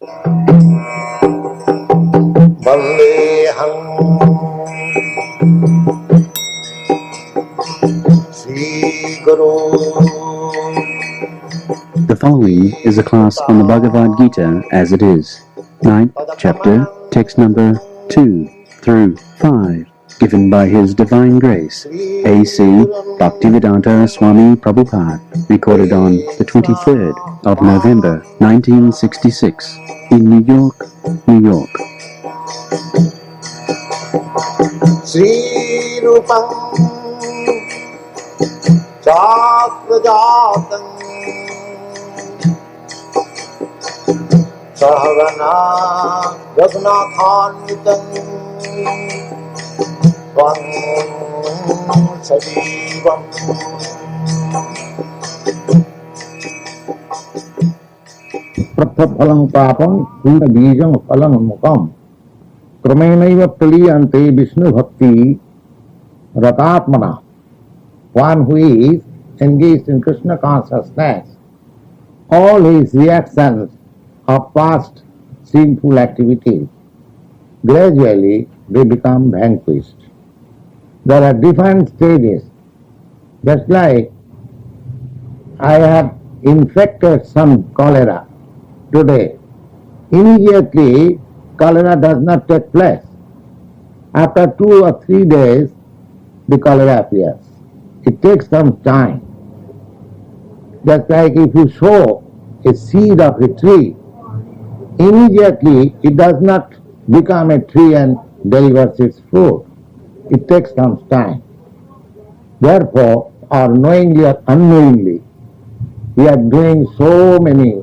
Vandeham Sri Guru. The following is a class on the Bhagavad-gita as it is, 9th chapter, text number 2 through 5, given by His Divine Grace, A.C. Bhaktivedanta Swami Prabhupada, recorded on the 23rd of November 1966 in New York, New York. Sri Rupam Chakrajatam Sahagana Raghunathanvitam Tvam Sajivam. Prataphalam papam puna bijam phalam mukam kramenaiva praliyante Vishnu bhakti ratatmana. One who is engaged in Krishna consciousness, all his reactions of past sinful activities, gradually they become vanquished. There are different stages. Just like I have infected some cholera today, immediately cholera does not take place. After 2 or 3 days, the cholera appears. It takes some time. Just like if you sow a seed of a tree, immediately it does not become a tree and delivers its fruit. It takes some time. Therefore, or knowingly or unknowingly, we are doing so many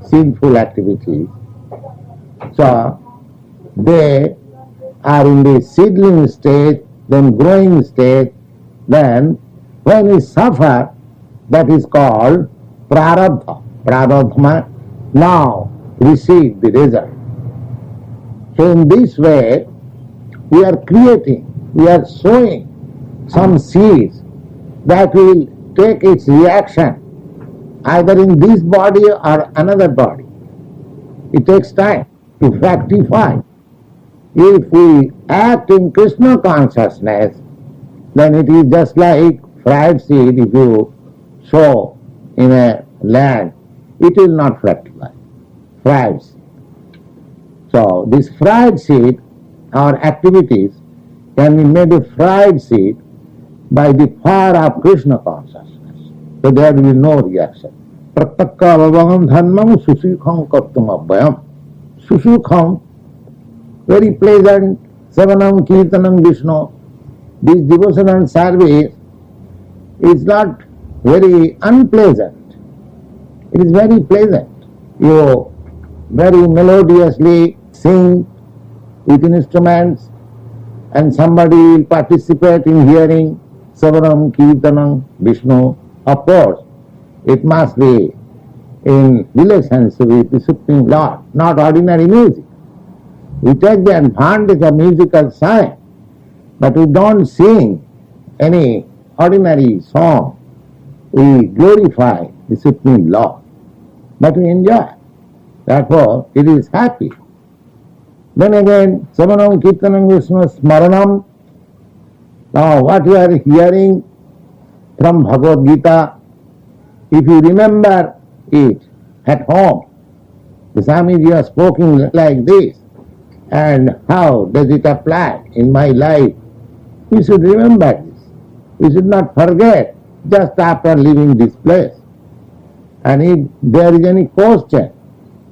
sinful activities. So, they are in the seedling stage, then growing stage, then when we suffer, that is called prarabdha. Prarabdha now receive the result. So in this way, we are creating, we are sowing some seeds that will take its reaction either in this body or another body. It takes time to fructify. If we act in Krishna consciousness, then it is just like fried seed. If you sow in a land, it will not fructify. Fried seed. So this fried seed, our activities can be made a fried seed by the power of Krishna consciousness. So there will be no reaction. Pratakka avavaham dhanmam susukham kartum abhayam. Susukham, very pleasant, savanam kirtanam Vishnu. This devotion and service is not very unpleasant. It is very pleasant. You very melodiously sing with instruments, and somebody will participate in hearing Savanam Kirtanam Vishnu. Of course, it must be in relationship with the Supreme Lord, not ordinary music. We take the advantage of musical science, but we don't sing any ordinary song. We glorify the Supreme Lord, but we enjoy. Therefore, it is happy. Then again, Savanam Kirtanam Vishnu Smaranam. Now, what you are hearing from Bhagavad-gita, if you remember it at home, the Swamiji has spoken like this, and how does it apply in my life? We should remember this. We should not forget just after leaving this place. And if there is any question,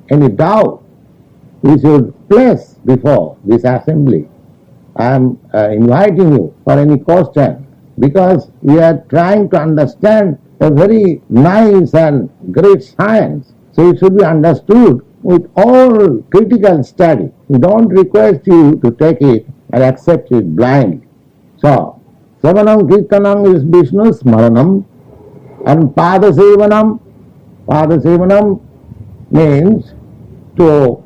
any doubt, we should place before this assembly. I am inviting you for any question, because we are trying to understand a very nice and great science. So it should be understood with all critical study. We don't request you to take it and accept it blindly. So, Savanam Kirtanam is Vishnu Smaranam, and Padasevanam. Padasevanam means to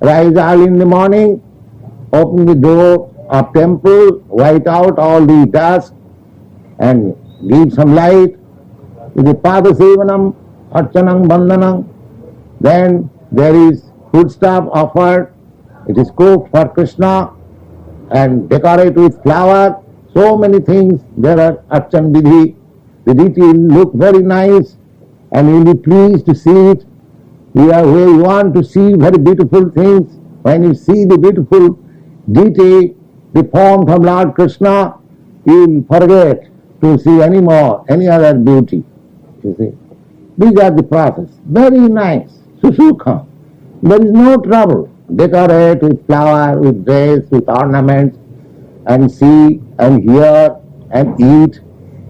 rise early in the morning, open the door of temple, wipe out all the dust and give some light. With the Padasevanam, Archanam, Bandhanam, then there is foodstuff offered, it is cooked for Krishna and decorated with flower. So many things there are archan vidhi. The deity will look very nice and you will be pleased to see it. Where you want to see very beautiful things. When you see the beautiful deity, the form from Lord Krishna, you will forget to see any other beauty. You see, these are the process. Very nice, susukha. There is no trouble. Decorate with flower, with dress, with ornaments, and see and hear and eat.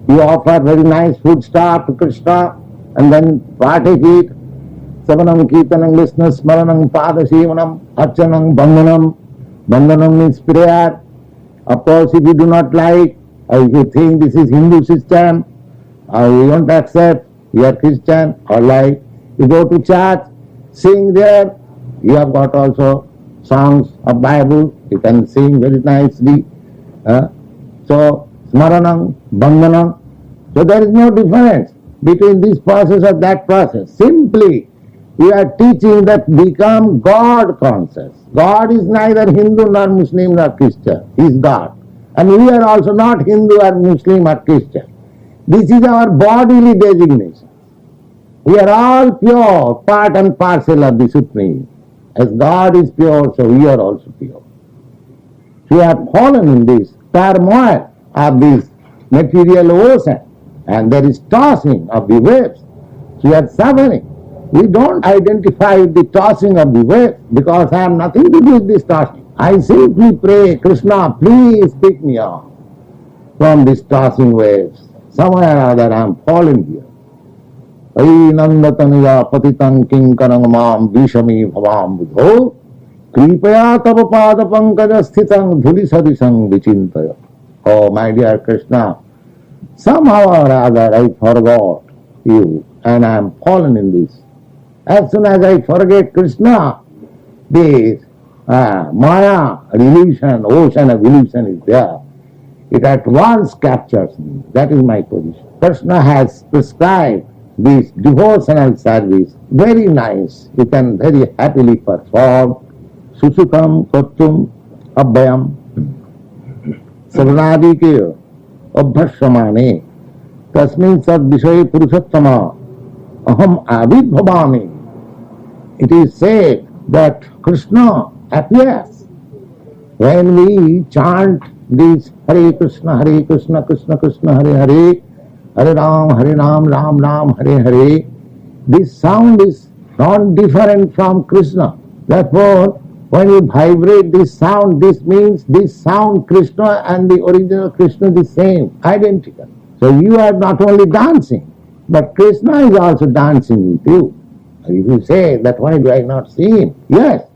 You offer very nice food stuff to Krishna and then partake it. Savanam, Kirtanam, Vishnu, Smaranam, Padasivanam, Archanam, Bandhanam. Bandhanam means prayer. Of course, if you do not like, or if you think this is Hindu system, or you don't accept, you are Christian, or like, you go to church, sing there, you have got also songs of Bible, you can sing very nicely. So, Smaranam, Bandhanam. So there is no difference between this process or that process. Simply, we are teaching that become God conscious. God is neither Hindu nor Muslim nor Christian. He is God. And we are also not Hindu or Muslim or Christian. This is our bodily designation. We are all pure, part and parcel of the Supreme. As God is pure, so we are also pure. We have fallen in this turmoil of this material ocean, and there is tossing of the waves. We are suffering. We don't identify with the tossing of the waves because I have nothing to do with this tossing. I simply pray, Krishna, please pick me up from these tossing waves. Somewhere or other I am falling here. Ai nandataniya patitam kinkarang mam vishami bhavam budho kripaya tava pada pankaja sthitang dhulisadisang vichintaya. Oh my dear Krishna, somehow or other I forgot you and I am fallen in this. As soon as I forget Krishna, this Maya, illusion, ocean of illusion is there. It at once captures me. That is my position. Krishna has prescribed this devotional service. Very nice. You can very happily perform. Susukam, Kottum, Abhyam, Sarvanadike, Abhashamane, Tasmin Sad Vishay Purushattama, Aham AISKCON. It is said that Krishna appears when we chant this Hare Krishna, Krishna Krishna, Hare Hare, Hare Ram, Ram Ram, Hare Hare. This sound is not different from Krishna. Therefore, when you vibrate this sound, this means this sound Krishna and the original Krishna is the same, identical. So you are not only dancing, but Krishna is also dancing with you. If you say that why do I not see him? Yes,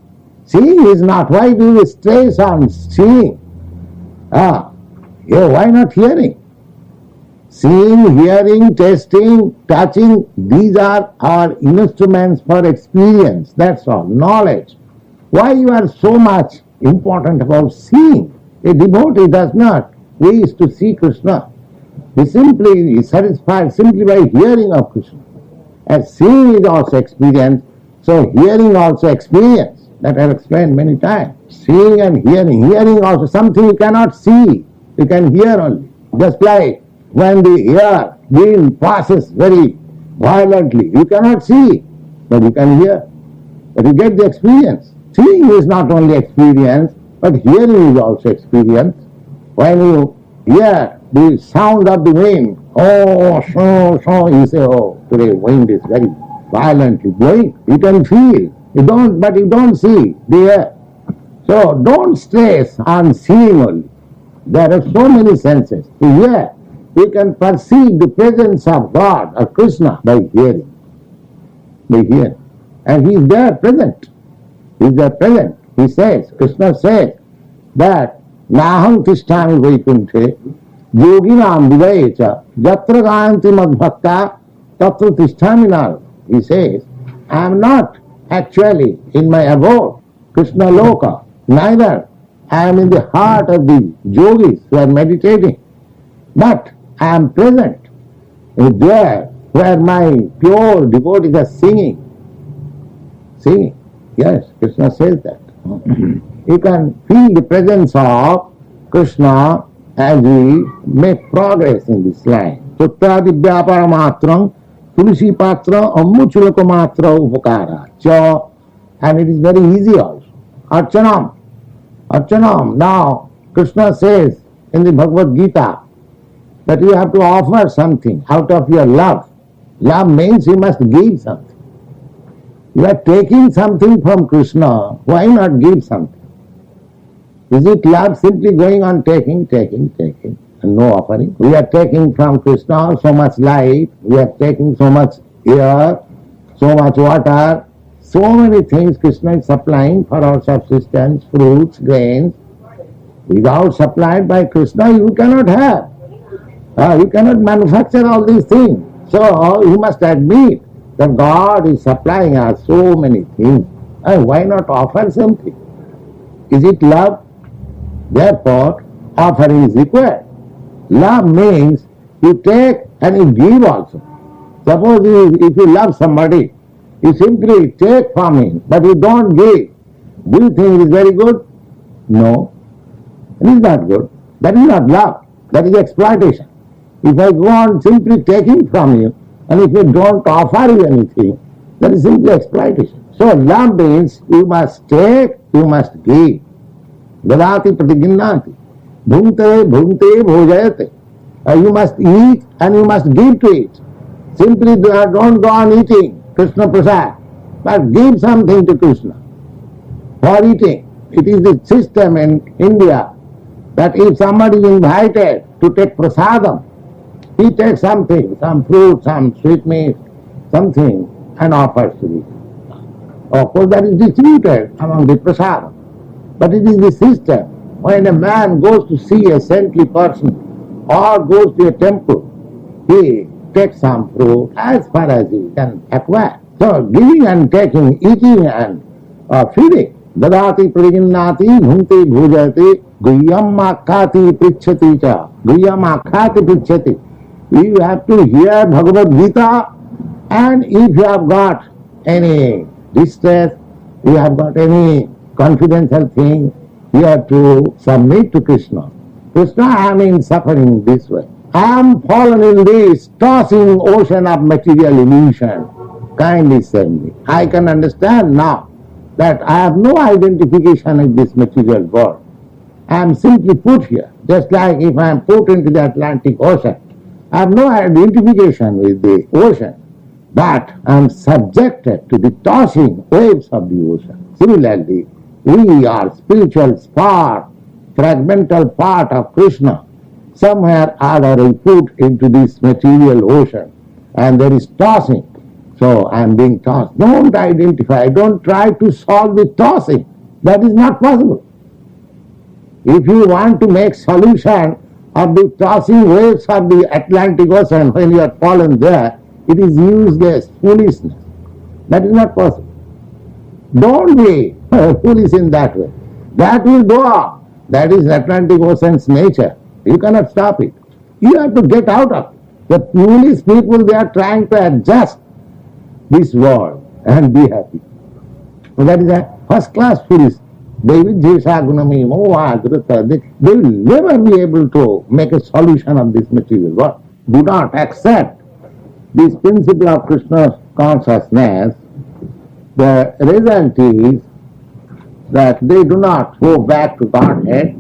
seeing is not. Why do you stress on seeing? Why not hearing? Seeing, hearing, tasting, touching, these are our instruments for experience. That's all. Knowledge. Why you are so much important about seeing? A devotee does not wish to see Krishna. He simply is satisfied simply by hearing of Krishna. As seeing is also experience, so hearing also experience. That I have explained many times. Seeing and hearing. Hearing also something you cannot see. You can hear only. Just like when the wind passes very violently, you cannot see, but you can hear. But you get the experience. Seeing is not only experience, but hearing is also experience. When you hear the sound of the wind, you say, oh, today wind is very violently blowing. You can feel. But you don't see the air. So don't stress on seeing only. There are so many senses. Here, you can perceive the presence of God or Krishna by hearing. By hearing. And He is there present. He is there present. He says, Krishna says that Naham tishtami vaikunthe yoginam vidayecha yatra gayanti madbhakta tatra tishtami nar. He says, I am not actually in my abode, Krishna Loka, neither I am in the heart of the yogis who are meditating, but I am present there where my pure devotees are singing. Yes, Krishna says that. You can feel the presence of Krishna as we make progress in this line. Sutradi vyapara matram, tulsi patra, ammuchulaka matra upakara. So, and it is very easy also. Archanam. Archanam. Now, Krishna says in the Bhagavad Gita that you have to offer something out of your love. Love means you must give something. You are taking something from Krishna, why not give something? Is it love simply going on taking, and no offering? We are taking from Krishna so much light, we are taking so much air, so much water, so many things Krishna is supplying for our subsistence, fruits, grains. Without supplied by Krishna, you cannot have. You cannot manufacture all these things. So, you must admit that God is supplying us so many things. Why not offer something? Is it love? Therefore, offering is required. Love means you take and you give also. Suppose if you love somebody, you simply take from him, but you don't give. Do you think it is very good? No. It is not good. That is not love. That is exploitation. If I go on simply taking from you, and if you don't offer you anything, that is simply exploitation. So love means you must take, you must give. Dadati pratiginnati. Bhunte bhunte bhojayate. You must eat and you must give to it. Simply don't go on eating Krishna Prasad, but give something to Krishna for eating. It is the system in India that if somebody is invited to take prasadam, he takes something, some fruit, some sweetmeat, something, and offers to me. Of course, that is distributed among the prasadam. But it is the system. When a man goes to see a saintly person or goes to a temple, he takes some fruit as far as he can acquire. So, giving and taking, eating and feeding. Dadati pradinnati bhunti bhujati guhyam akhati prichhati cha. Guhyam akhati prichhati. You have to hear Bhagavad-gita, and if you have got any distress, you have got any confidential thing, you have to submit to Krishna. Krishna, I am in suffering this way. I am fallen in this tossing ocean of material illusion. Kindly send me. I can understand now that I have no identification with this material world. I am simply put here, just like if I am put into the Atlantic Ocean. I have no identification with the ocean, but I am subjected to the tossing waves of the ocean. Similarly, we are spiritual spark, fragmental part of Krishna. Somewhere or other we put into this material ocean, and there is tossing. So I am being tossed. Don't identify, don't try to solve the tossing. That is not possible. If you want to make solution of the tossing waves of the Atlantic Ocean when you are fallen there, it is useless, foolishness. That is not possible. Don't be foolish in that way. That will go on. That is Atlantic Ocean's nature. You cannot stop it. You have to get out of it. The foolish people, they are trying to adjust this world and be happy. So that is a first class foolishness. They will never be able to make a solution of this material world. Do not accept this principle of Krishna's consciousness. The result is that they do not go back to Godhead,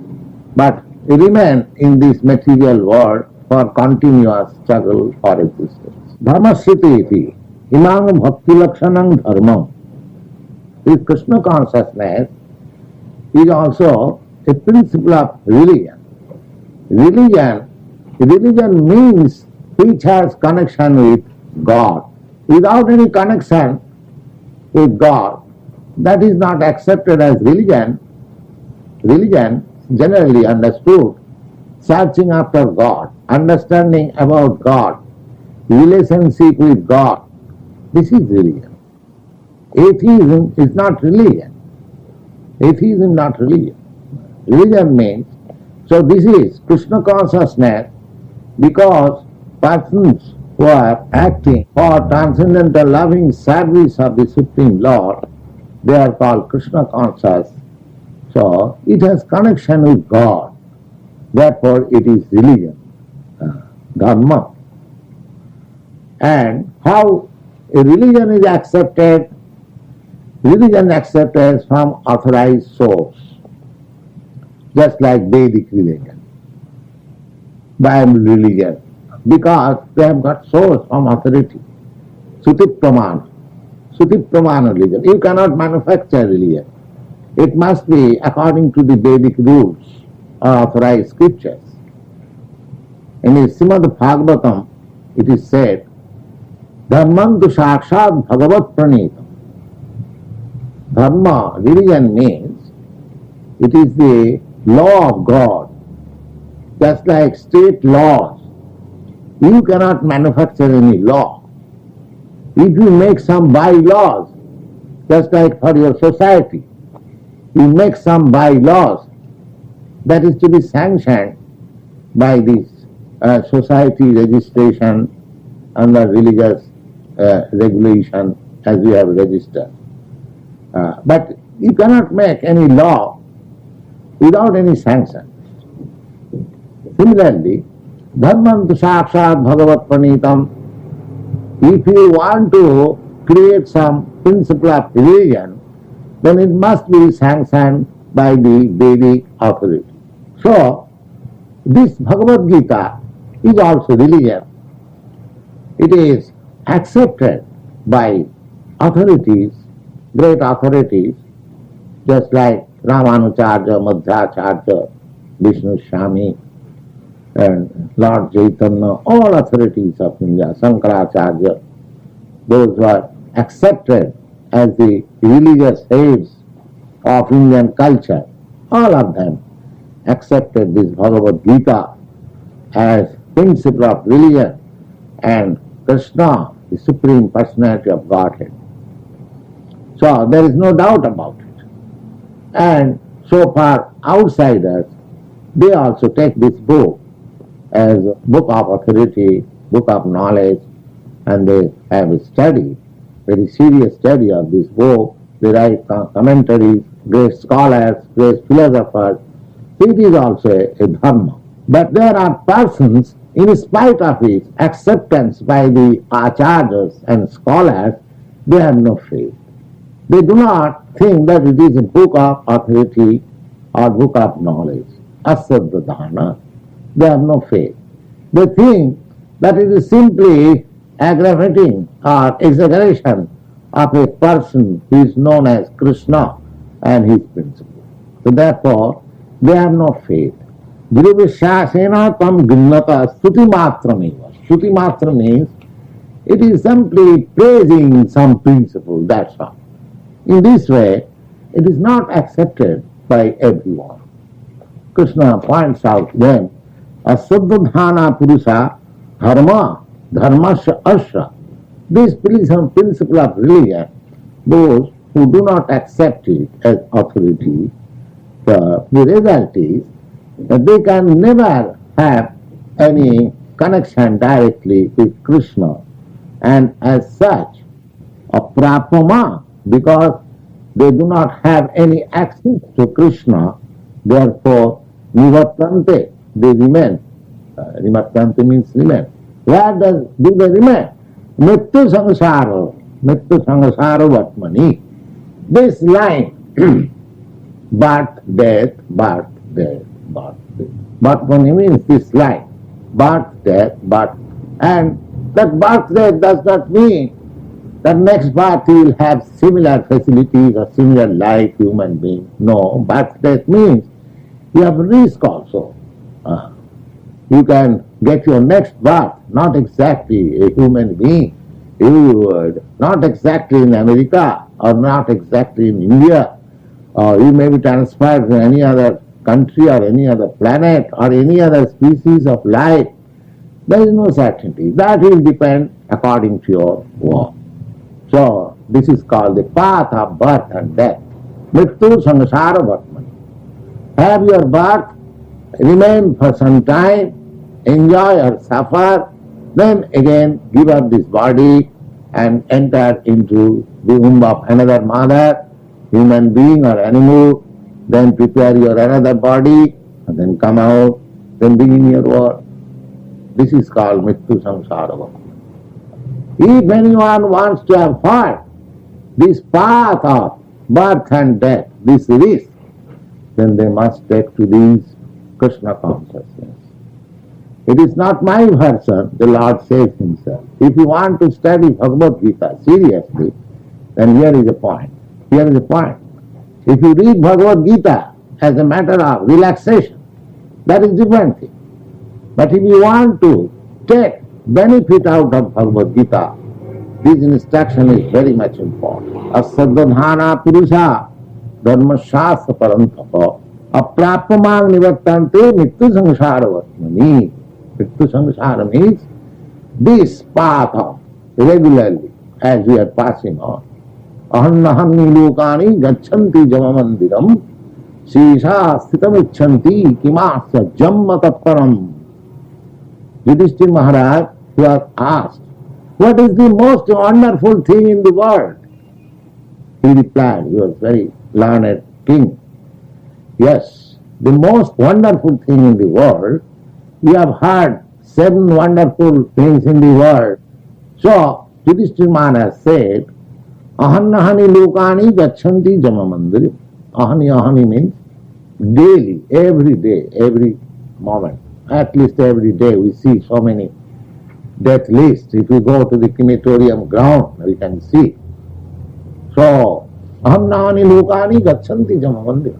but remain in this material world for continuous struggle for existence. Dharmashriti iti imang bhakti lakshanam dharmam. This Krishna consciousness is also a principle of religion. Religion means which has connection with God. Without any connection with God, that is not accepted as religion. Religion, generally understood, searching after God, understanding about God, relationship with God. This is religion. Atheism is not religion. Atheism is not religion. Religion means, so this is Krishna consciousness, because persons who are acting for transcendental loving service of the Supreme Lord, They are called Krishna conscious. So it has connection with God. Therefore it is religion, dharma. And how a religion is accepted? Religion accepted from authorized source, just like Vedic religion, Bible religion, because they have got source from authority. Suti Pramana religion. You cannot manufacture religion. It must be according to the Vedic rules or authorized scriptures. In the Srimad Bhagavatam, it is said, Dharmam tu sakshat bhagavat pranitam. Dharma, religion means it is the law of God, just like state laws. You cannot manufacture any law. If you make some bylaws, just like for your society, you make some bylaws that is to be sanctioned by this society registration under religious regulation as we have registered. But you cannot make any law without any sanction. Similarly, Dharmam tu sakshat bhagavat pranitam. If you want to create some principle of religion, then it must be sanctioned by the Vedic authority. So, this Bhagavad Gita is also religion. It is accepted by authorities, great authorities, just like Ramanujarya, Madhyacharya, Vishnu Swami, and Lord Chaitanya, all authorities of India, Shankaracharya, those were accepted as the religious heads of Indian culture. All of them accepted this Bhagavad Gita as principle of religion and Krishna, the Supreme Personality of Godhead. So there is no doubt about it. And so far outsiders, they also take this book as a book of authority, book of knowledge, and they have a study, very serious study of this book. They write commentaries, great scholars, great philosophers. It is also a dharma. But there are persons, in spite of its acceptance by the acharyas and scholars, they have no faith. They do not think that it is a book of authority or book of knowledge. Asaddhana. They have no faith. They think that it is simply aggravating or exaggeration of a person who is known as Krishna and his principle. So therefore, they have no faith. Guru Vishasena tam grinnata stuti matrameva. Stuti matra means it is simply praising some principle, that's all. In this way, it is not accepted by everyone. Krishna points out then, Asaddhana Purusha Dharma, Dharmasya Asya. This principle of religion, those who do not accept it as authority, the result is that they can never have any connection directly with Krishna, and as such, aprapama, because they do not have any access to Krishna, therefore nivartante, they remain. Nivartante means remain. Where do they remain? Mrityu samsara vatmani. This line, birth, death, birth, death, birth, death. Vatmani means this line, birth, death, birth. And that birth, death does not mean that next birth you will have similar facilities or similar like human being. No, birth, death means you have risk also. You can get your next birth, not exactly a human being. You would not exactly in America or not exactly in India, or you may be transferred to any other country or any other planet or any other species of life. There is no certainty. That will depend according to your work. So this is called the path of birth and death. Mrityu samsara vatmani. Have your birth, remain for some time, enjoy or suffer, then again give up this body and enter into the womb of another mother, human being or animal, then prepare your another body, and then come out, then begin your work. This is called Mrityu Samsara. If anyone wants to avoid this path of birth and death, this risk, then they must take to this Krishna consciousness. It is not my version, the Lord says himself. If you want to study Bhagavad Gita seriously, then here is a point. Here is a point. If you read Bhagavad Gita as a matter of relaxation, that is different thing. But if you want to take benefit out of Bhagavad Gita, this instruction is very much important. Asadadhana purusha dharmashastra parantapa aprapamang nivartante mrityu samsara vatmani. Mrityu samsara means this path of regularly as we are passing on. Ahannahani lokani gacchanti jamamandiram shisha sthitamichanti kimasya jammataparam. Yudhishthira Maharaj, who was asked, what is the most wonderful thing in the world? He replied, he was very learned king. Yes, the most wonderful thing in the world, we have heard 7 wonderful things in the world. So, Yudhishthira Maharaj said, Ahannahani lokani gacchanti jamamandiri. Ahani means daily, every day, every moment. At least every day we see so many death lists. If we go to the crematorium ground, we can see. So, ahannahani lokani gacchanti jamamandiri.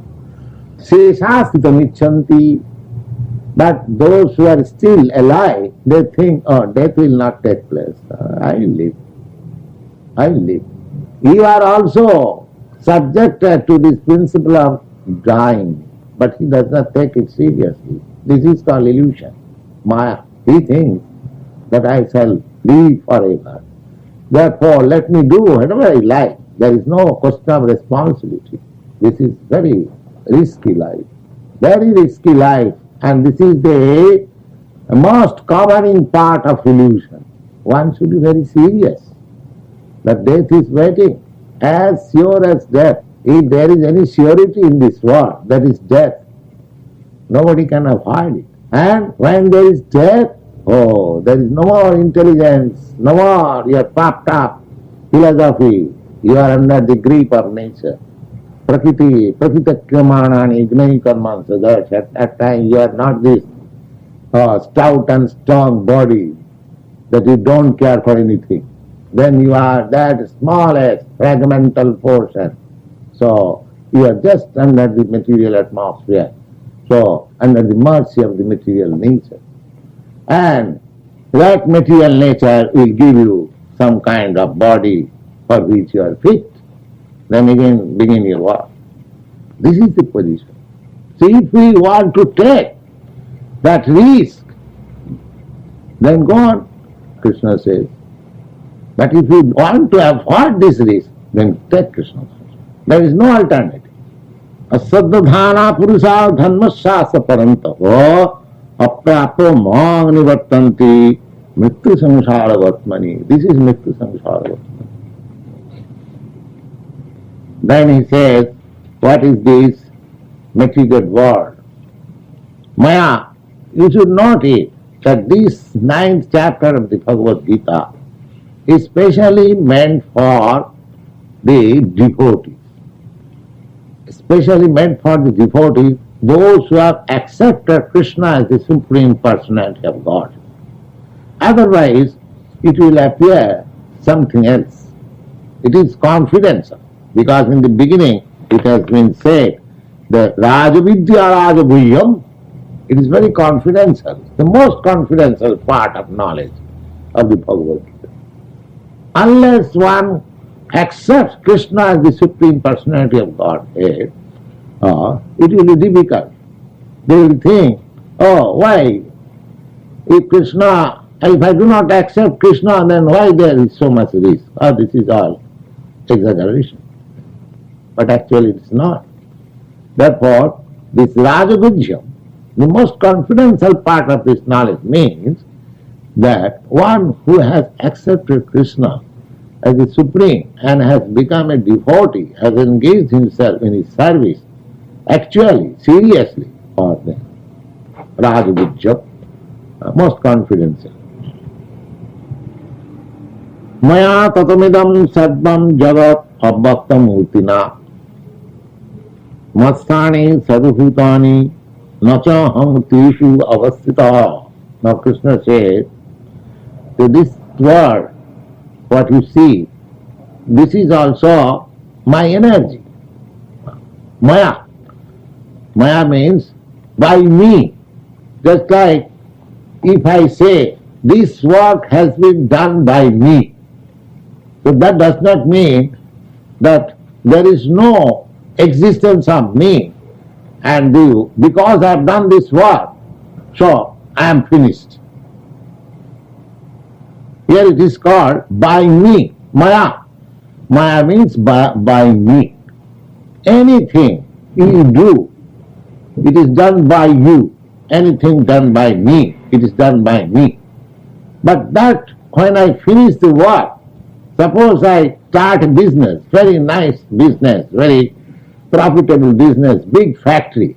Seshastitamichanti. But those who are still alive, they think, oh, death will not take place. I will live. I will live. You are also subjected to this principle of dying, but he does not take it seriously. This is called illusion, Maya. He thinks that I shall live forever. Therefore, let me do whatever I like. There is no question of responsibility. This is very risky life. Very risky life. And this is the most covering part of illusion. One should be very serious. That death is waiting, as sure as death. If there is any surety in this world, that is death. Nobody can avoid it. And when there is death, oh, there is no more intelligence, no more your popped up philosophy. You are under the grip of nature. Prakriti, prakritakyamanani, gnai karman. So that at times you are not this stout and strong body that you don't care for anything. Then you are that smallest fragmental portion. So you are just under the material atmosphere. So under the mercy of the material nature. And that material nature will give you some kind of body for which you are fit. Then again begin your work. This is the position. So if we want to take that risk, then go on, Krishna says. But if you want to avoid this risk, then take Krishna. There is no alternative. Asadadhana purusha dharmashastra parantapa aprapo mang nivartanti mrityu samsara vatmani. This is mrityu samsara vatmani. Then he says, what is this material world? Maya, you should note it, that this 9th chapter of the Bhagavad Gita is specially meant for the devotees. Especially meant for the devotees, those who have accepted Krishna as the Supreme Personality of God. Otherwise, it will appear something else. It is confidential, because in the beginning it has been said, the Rajavidya Rajabhuyyam, it is very confidential, the most confidential part of knowledge of the Bhagavad Gita. Unless one accepts Krishna as the Supreme Personality of Godhead, it will be difficult. They will think, oh, why? If I do not accept Krishna, then why there is so much risk? Oh, this is all exaggeration. But actually it is not. Therefore, this Rajagujyam, the most confidential part of this knowledge means that one who has accepted Krishna as the Supreme and has become a devotee, has engaged himself in his service, actually, seriously, for them. Radheyradhey, most confidential. Maya tatamidam sadvam jagat abbaktam urtina matsani sadhutani nacha ham teshu avastita. Now Krishna says that this world, what you see, this is also my energy. Maya. Maya means by me. Just like if I say this work has been done by me, so that does not mean that there is no existence of me and you, because I have done this work, so I am finished. Here it is called by me, Maya. Maya means by me. Anything you do, it is done by you. Anything done by me, it is done by me. But that when I finish the work, suppose I start a business, very nice business, very profitable business, big factory,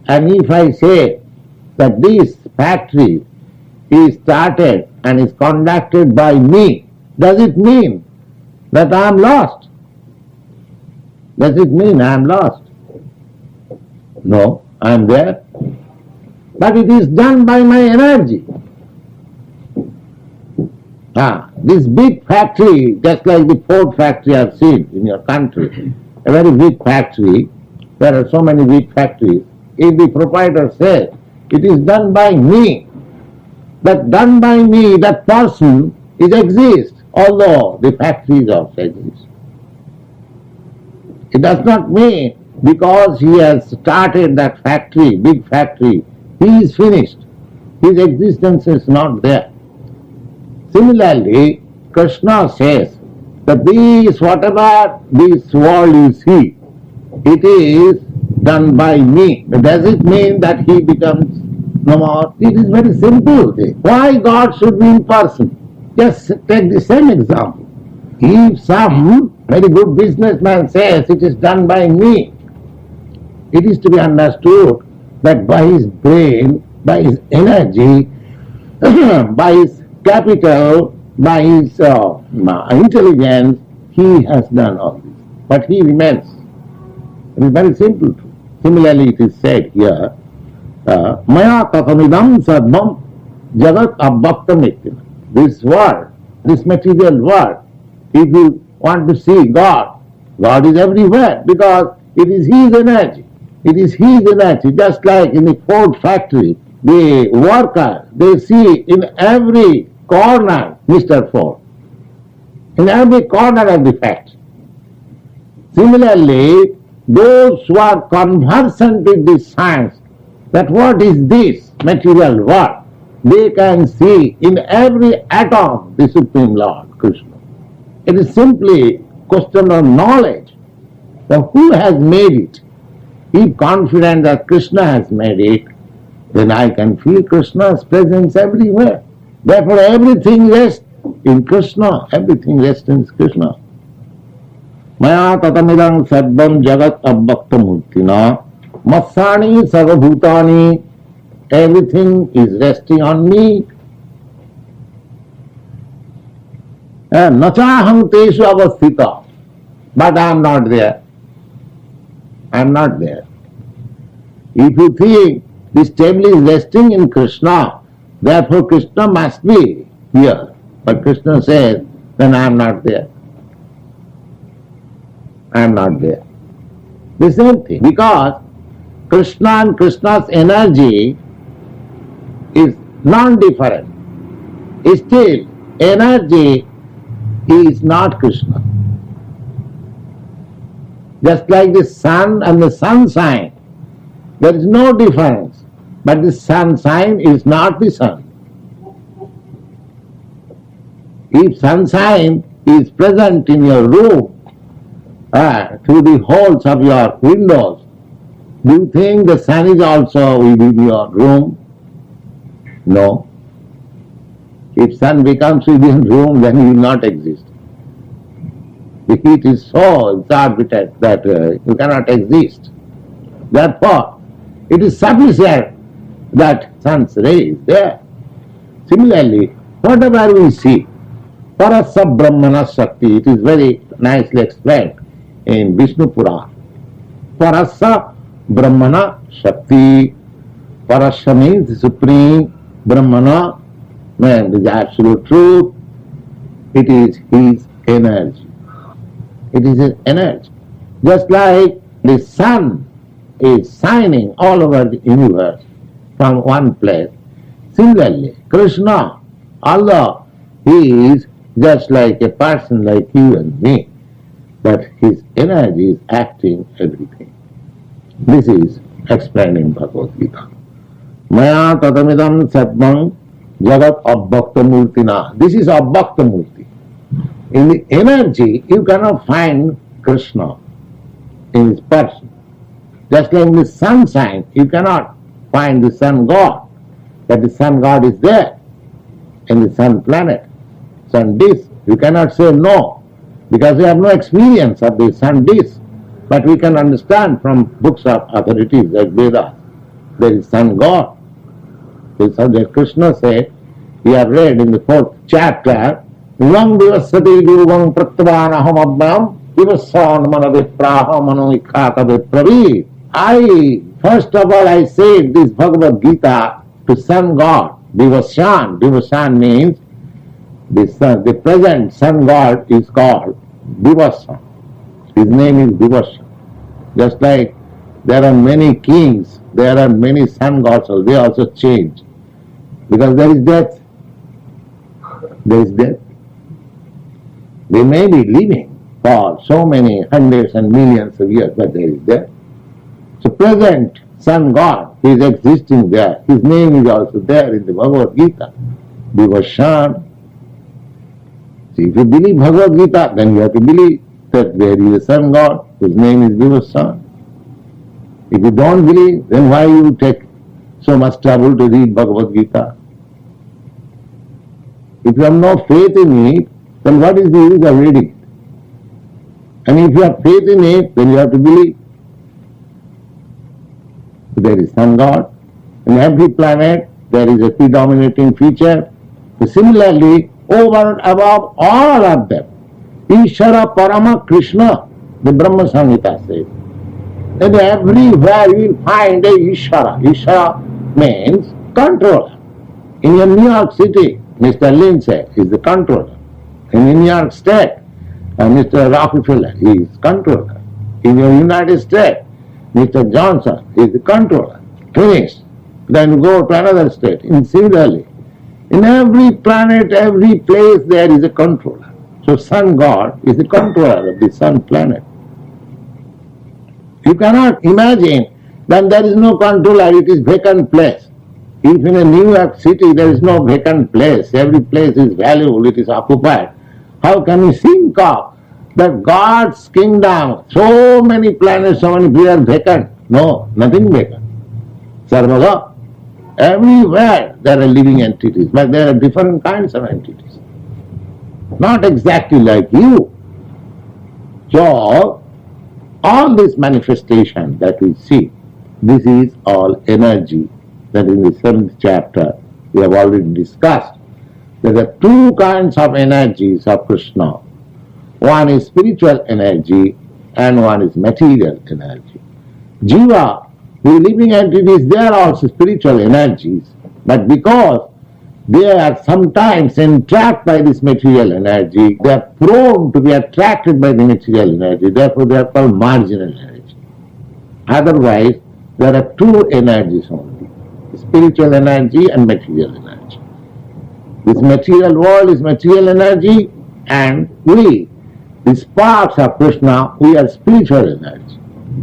and if I say that this factory is started and is conducted by me, does it mean that I am lost? Does it mean I am lost? No, I am there. But it is done by my energy. This big factory, just like the Ford factory I have seen in your country, a very big factory, there are so many big factories. If the proprietor says, it is done by me, that done by me, that person, it exists, although the factories also exist. It does not mean because he has started that factory, big factory, he is finished. His existence is not there. Similarly, Krishna says that this, whatever this world you see, it is done by me. Does it mean that he becomes no more? It is very simple thing. Why God should be in person? Just take the same example. If some very good businessman says it is done by me, it is to be understood that by his brain, by his energy, by his capital, by his intelligence, he has done all this. But he remains. It is very simple. Similarly, it is said here, Maya tatamidam sadvam jagat abbaktam itina. This world, this material world, if you want to see God, God is everywhere because it is His energy. It is His energy. Just like in the Ford factory, the worker, they see in every corner Mr. Ford. In every corner of the factory. Similarly, those who are conversant with this science, that what is this material world, they can see in every atom the Supreme Lord, Krishna. It is simply question of knowledge. Now, who has made it? If confident that Krishna has made it, then I can feel Krishna's presence everywhere. Therefore, everything rests in Krishna. Everything rests in Krishna. Maya tatamidam sadvam jagat abbaktam urtina matsani sarvabhutani. Everything is resting on me. Nachaham teshu avasthita. But I am not there. I am not there. If you think this table is resting in Krishna, therefore Krishna must be here. But Krishna says, then I am not there. I am not there. The same thing. Because Krishna and Krishna's energy is non-different. Still, energy is not Krishna. Just like the sun and the sunshine, there is no difference. But the sunshine is not the sun. If sunshine is present in your room, through the holes of your windows, do you think the sun is also within your room? No. If sun becomes within room, then he will not exist. The heat is so exorbitant that you cannot exist. Therefore, it is sufficient that sun's ray is there. Similarly, whatever we see, Parasa Brahmana Shakti, it is very nicely explained in Vishnu Purana. Parasa Brahmana Shakti. Parasa means the supreme, Brahmana means the absolute truth. It is his energy. It is his energy. Just like the sun is shining all over the universe from one place. Similarly, Krishna, although he is just like a person like you and me, but his energy is acting everything. This is explained in Bhagavad-gita. Maya tatamidam satmang jagat abbhakta murtina. This is abbhakta murti. In the energy, you cannot find Krishna in his person. Just like in the sunshine, you cannot find the sun god, but the sun god is there in the sun planet, sun disk. You cannot say no, because we have no experience of the sun disk, but we can understand from books of authorities like Vedas, there is sun god. This is that Krishna said, we have read in the 4th chapter, Vam vivasati yuvang pratvanaham abhyam vivasan manavipraha manoikhata vipravi. First of all, I said this Bhagavad Gita to sun god, Vivasan. Vivasan means the present sun god is called Vivasan. His name is Vivasan. Just like there are many kings, there are many sun gods, they also change. Because there is death. There is death. They may be living for so many hundreds and millions of years, but there is death. So present sun god is existing there. His name is also there in the Bhagavad Gita. Vivasan. So if you believe Bhagavad Gita, then you have to believe that there is a sun god whose name is Vivasan. If you don't believe, then why you take so much trouble to read Bhagavad Gita? If you have no faith in it, then what is the use of reading it? And if you have faith in it, then you have to believe. There is sun god. In every planet, there is a predominating feature. Similarly, over and above all of them, Ishara Parama Krishna, the Brahma Samhita says. And everywhere you will find a Ishara. Ishara means controller. In New York City, Mr. Lindsay is the controller. In New York State, Mr. Rockefeller is controller. In your United States, Mr. Johnson is the controller. Finished. Then go to another state. And similarly, in every planet, every place, there is a controller. So sun god is the controller of the sun planet. You cannot imagine that there is no controller, it is vacant place. If in a New York City there is no vacant place, every place is valuable, it is occupied, how can you think of that God's kingdom, so many planets, so many people are vacant? No, nothing vacant. Sarvaga, everywhere there are living entities, but there are different kinds of entities. Not exactly like you. So, all this manifestation that we see, this is all energy that in the 7th chapter we have already discussed. There are two kinds of energies of Krishna. One is spiritual energy and one is material energy. Jiva, the living entities, they are also spiritual energies, but because they are sometimes entrapped by this material energy, they are prone to be attracted by the material energy, therefore they are called marginal energy. Otherwise, there are two energies only, spiritual energy and material energy. This material world is material energy, and we, the sparks of Krishna, we are spiritual energy.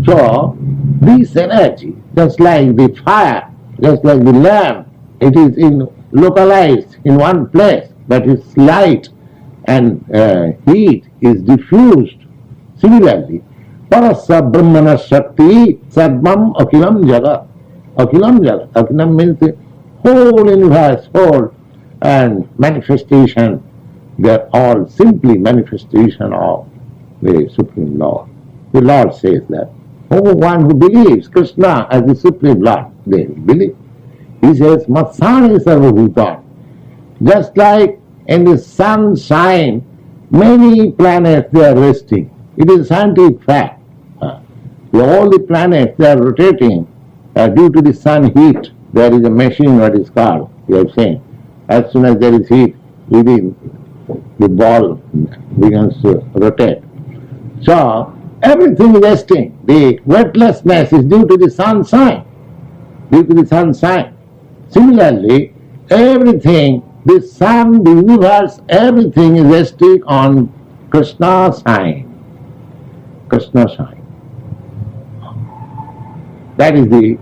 So, this energy, just like the fire, just like the lamp, it is localized in one place, but its light and heat is diffused. Similarly, Parasa Brahmana Shakti Sadmam Akilam Jagat. Akilam Jagat. Akilam means the whole universe, whole and manifestation. They are all simply manifestation of the Supreme Lord. The Lord says that. Oh, one who believes Krishna as the Supreme Lord, they will believe. He says, Matsani Sarvabhutan. Just like in the sunshine, many planets they are resting. It is a scientific fact. All the planets they are rotating due to the sun heat. There is a machine what is called, you have seen. As soon as there is heat within, the ball begins to rotate. So everything is resting. The weightlessness is due to the sunshine. Due to the sunshine. Similarly, everything, the sun, the universe, everything is resting on Krishna's sign. Krishna's sign. That is the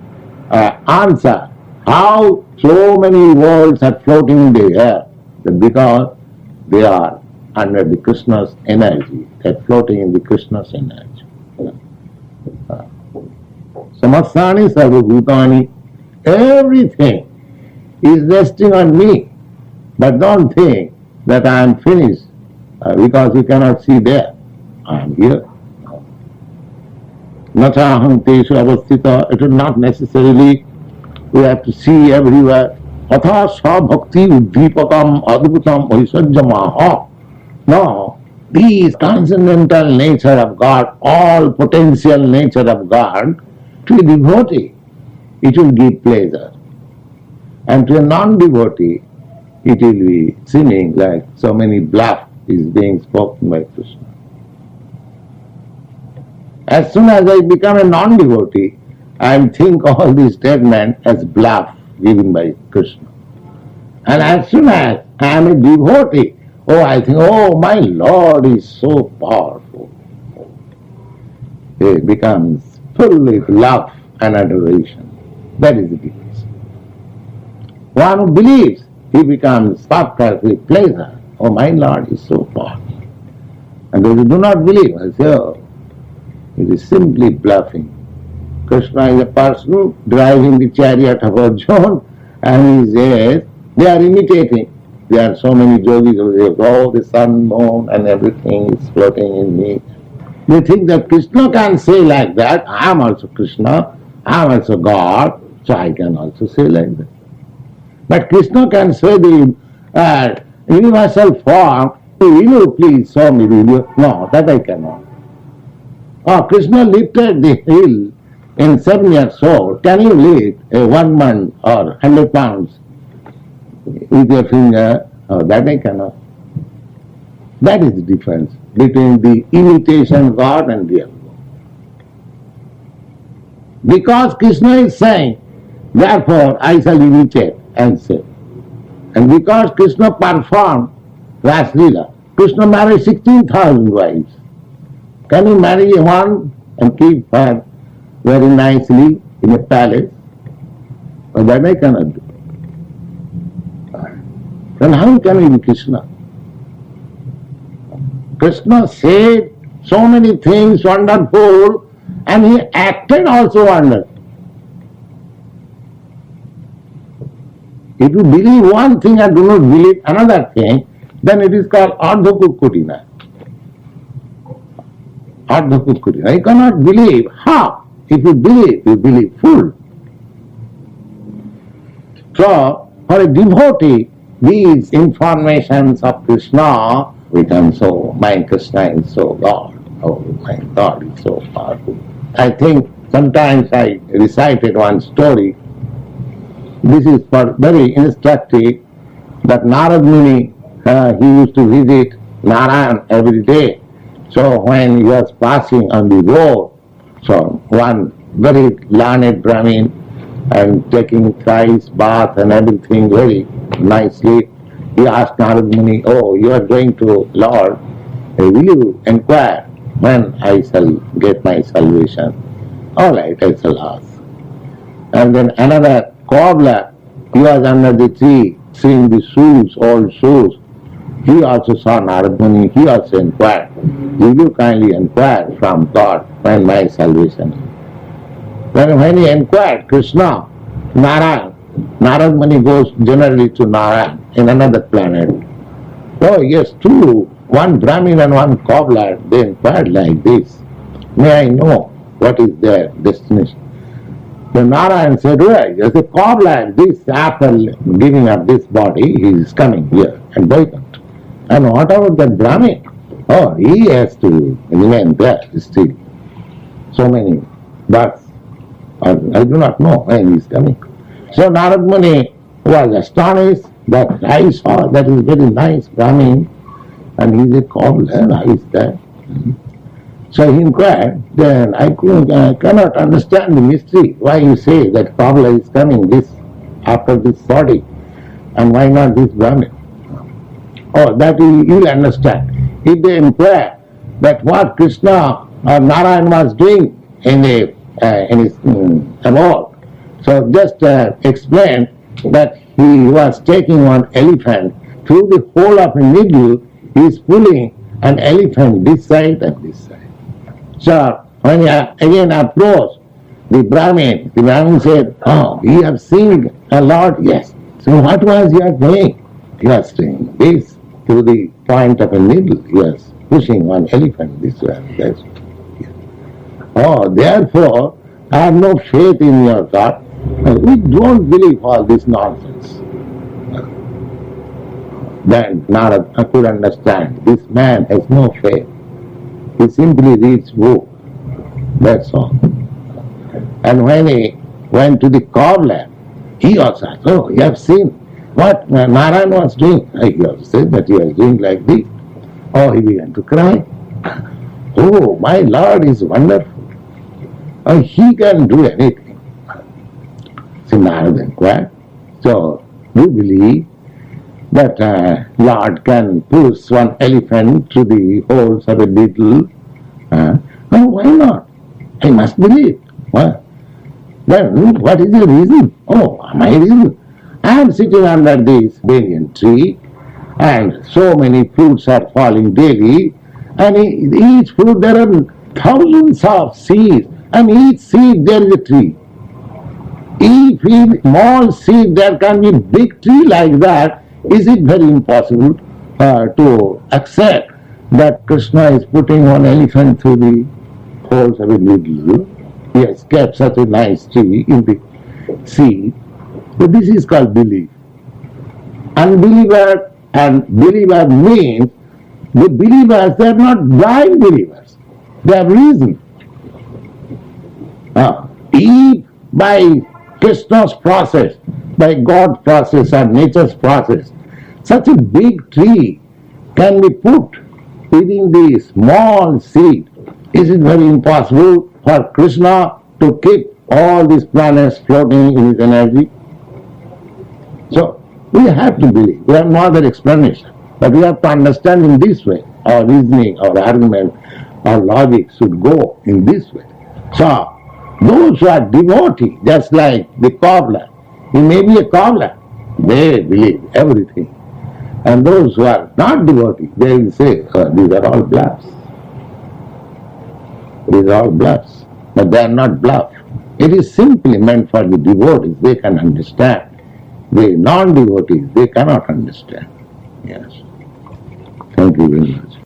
answer. How so many worlds are floating in the air? Because they are under the Krishna's energy. They are floating in the Krishna's energy. Samasani Sarvabhutani. Everything is resting on me. But don't think that I am finished because you cannot see there. I am here. Nachaham teshu avasthita. It is not necessarily we have to see everywhere. Atha sa bhakti uddhipakam adbhutam aisajjamaha. No, these transcendental nature of God, all potential nature of God, to a devotee, it will give pleasure. And to a non-devotee, it will be seeming like so many bluff is being spoken by Krishna. As soon as I become a non-devotee, I think all these statements as bluff given by Krishna. And as soon as I am a devotee, I think, my Lord is so powerful. It becomes full with love and adoration. That is the difference. One who believes, he becomes puffed with pleasure. My Lord is so powerful. And those who do not believe, I say, it is simply bluffing. Krishna is a person driving the chariot of Arjuna, and he says, they are imitating. There are so many yogis who say, the sun, moon, and everything is floating in me. They think that Krishna can say like that, I am also Krishna, I am also God, so I can also say like that. But Krishna can say the universal form, will you please show me video? No, that I cannot. Krishna lifted the hill in 7 years old. Can you lift 1 month or 100 pounds with your finger? That I cannot. That is the difference between the imitation God and real God. Because Krishna is saying, therefore I shall imitate and say. And because Krishna performed Raslila, Krishna married 16,000 wives. Can you marry one and keep her very nicely in a palace? Well, that I cannot do. Then how can we be Krishna? Krishna said so many things wonderful, and he acted also wonderful. If you believe one thing and do not believe another thing, then it is called ardhakukutina. Ardhakukutina. You cannot believe half. If you believe full. So, for a devotee, these informations of Krishna become so, my Krishna is so God. Oh, my God is so powerful. I think sometimes I recited one story. This is very instructive, that Narad Muni, he used to visit Narayan every day. So when he was passing on the road, so one very learned Brahmin and taking thrice bath and everything very nicely, he asked Narad Muni, you are going to Lord, will you inquire when I shall get my salvation? All right, I shall ask. And then another cobbler, he was under the tree seeing the shoes, old shoes. He also saw Narad Muni, he also inquired, will you kindly inquire from God when my salvation is? When he inquired Krishna, Narayan, Narad Muni goes generally to Narayan in another planet. Oh yes, true. one Brahmin and one cobbler, they inquired like this, may I know what is their destination? The Narayan said, well, as a cobbler, this apple giving up this body, he is coming here and Vaikuntha. And what about that Brahmin? Oh, he has to remain there still. So many births. I do not know when he is coming. So Narad Muni was astonished that I saw that is very nice Brahmin and he is a cobbler, how is that? So he inquired, then I cannot understand the mystery, why you say that cobbler is coming after this body and why not this Brahmin? Oh, that you will understand. If they inquire that what Krishna or Narayan was doing in his abode, so just explain that he was taking one elephant through the hole of a needle, he is pulling an elephant this side and this side. So when he again approached the Brahmin said, oh, you have seen a Lord? Yes. So what was he doing? He was doing this through the point of a needle. He was pushing one elephant this way and that way. Oh, therefore, I have no faith in your thought. We don't believe all this nonsense. Then Narad could understand, this man has no faith. He simply reads book. That's all. And when he went to the cobbler, he also asked, oh, you have seen what Narayan was doing? He also said that he was doing like this. Oh, he began to cry. Oh, my Lord is wonderful. Oh, he can do anything. So Narad inquired, so you believe that Lord can push one elephant through the holes of a needle? Oh, why not? I must believe. Well, then what is your reason? Oh, my reason? I am sitting under this banyan tree and so many fruits are falling daily, and in each fruit there are thousands of seeds, and each seed there is a tree. If in small seed there can be big tree like that, is it very impossible to accept that Krishna is putting one elephant through the holes of a needle? He has kept such a nice tree in the sea. So this is called belief. Unbeliever and believer means the believers, they are not blind believers. They have reason. If by Krishna's process, by God's process or nature's process, such a big tree can be put within the small seed, is it very impossible for Krishna to keep all these planets floating in his energy? So we have to believe. We have no other explanation. But we have to understand in this way. Our reasoning, our argument, our logic should go in this way. So those who are devotees, just like the cobbler, he may be a cobbler, they believe everything. And those who are not devotees, they will say, oh, these are all bluffs. These are all bluffs. But they are not bluffs. It is simply meant for the devotees, they can understand. The non-devotees, they cannot understand. Yes. Thank you very much.